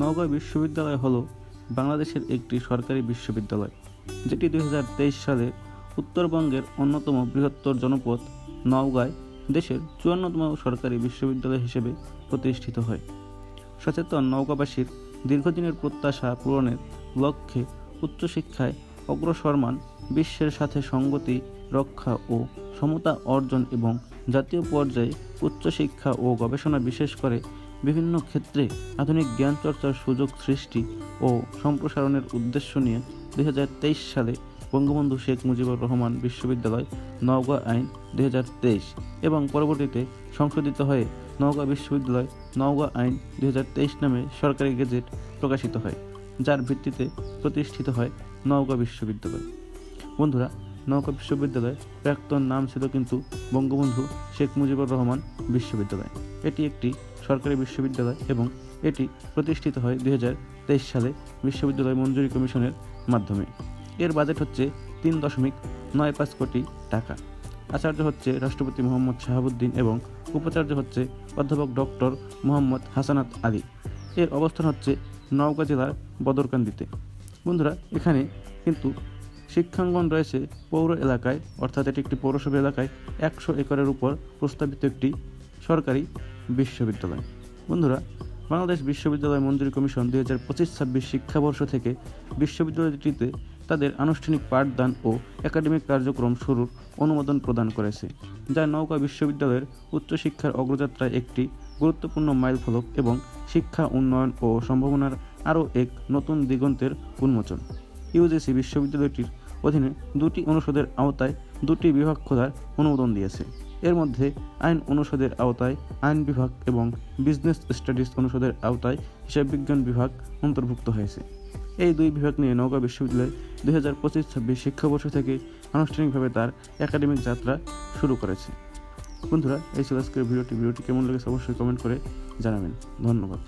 নওগাঁ বিশ্ববিদ্যালয় হল বাংলাদেশের একটি সরকারি বিশ্ববিদ্যালয়, যেটি 2023 সালে উত্তরবঙ্গের অন্যতম বৃহত্তর জনপদ নওগাঁয় দেশের 54তম সরকারি বিশ্ববিদ্যালয় হিসেবে প্রতিষ্ঠিত হয়। সচেতন নওগাঁবাসীর দীর্ঘদিনের প্রত্যাশা পূরণের লক্ষ্যে উচ্চশিক্ষায় অগ্রসরমান, বিশ্বের সাথে সঙ্গতি রক্ষা ও সমতা অর্জন এবং জাতীয় পর্যায়ে উচ্চশিক্ষা ও গবেষণা, বিশেষ করে বিভিন্ন ক্ষেত্রে আধুনিক জ্ঞান চর্চার সুযোগ সৃষ্টি ও সম্প্রসারণের উদ্দেশ্য নিয়ে 2023 সালে বঙ্গবন্ধু শেখ মুজিবুর রহমান বিশ্ববিদ্যালয় নওগাঁ আইন 2023 এবং পরবর্তীতে সংশোধিত হয়ে নওগাঁ বিশ্ববিদ্যালয় নওগাঁ আইন 2023 নামে সরকারি গেজেট প্রকাশিত হয়, যার ভিত্তিতে প্রতিষ্ঠিত হয় নওগাঁ বিশ্ববিদ্যালয়। বন্ধুরা, নওগাঁ বিশ্ববিদ্যালয় প্রাক্তন নাম ছিল কিন্তু বঙ্গবন্ধু শেখ মুজিবুর রহমান বিশ্ববিদ্যালয়। এটি একটি সরকারি বিশ্ববিদ্যালয় এবং এটি প্রতিষ্ঠিত হয় 2023 সালে বিশ্ববিদ্যালয় মঞ্জুরি কমিশনের মাধ্যমে। এর বাজেট হচ্ছে 3.95 কোটি টাকা। আচার্য হচ্ছে রাষ্ট্রপতি মোহাম্মদ শাহাবুদ্দিন এবং উপাচার্য হচ্ছে অধ্যাপক ডক্টর মোহাম্মদ হাসানাত আলী। এর অবস্থান হচ্ছে নওগাঁ জেলার বদরকান্দিতে। বন্ধুরা, এখানে কিন্তু শিক্ষাঙ্গন রয়েছে পৌর এলাকায়, অর্থাৎ এটি একটি পৌরসভা এলাকায় 100 একরের উপর প্রস্তাবিত একটি সরকারি বিশ্ববিদ্যালয়। বন্ধুরা, বাংলাদেশ বিশ্ববিদ্যালয় মঞ্জুরি কমিশন 2025-26 শিক্ষাবর্ষ থেকে বিশ্ববিদ্যালয়টিতে তাদের আনুষ্ঠানিক পাঠদান ও একাডেমিক কার্যক্রম শুরুর অনুমোদন প্রদান করেছে, যা নওগাঁ বিশ্ববিদ্যালয়ের উচ্চশিক্ষার অগ্রযাত্রায় একটি গুরুত্বপূর্ণ মাইলফলক এবং শিক্ষা উন্নয়ন ও সম্ভাবনার আরও এক নতুন দিগন্তের উন্মোচন। ইউজিসি বিশ্ববিদ্যালয়টির অধীনে 2টি অনুষদের আওতায় 2টি বিভাগ খোলার অনুমোদন দিয়েছে। এর মধ্যে আইন অনুষদের আওতায় আইন বিভাগ এবং বিজনেস স্টাডিজ অনুষদের আওতায় হিসাব বিজ্ঞান বিভাগ অন্তর্ভুক্ত হয়েছে। এই দুই বিভাগ নিয়ে নওগাঁ বিশ্ববিদ্যালয় 2025-26 শিক্ষাবর্ষ থেকে আনুষ্ঠানিকভাবে তার একাডেমিক যাত্রা শুরু করেছে। বন্ধুরা, এই ছিল আজকের ভিডিওটি কেমন লেগেছে অবশ্যই কমেন্ট করে জানাবেন। ধন্যবাদ।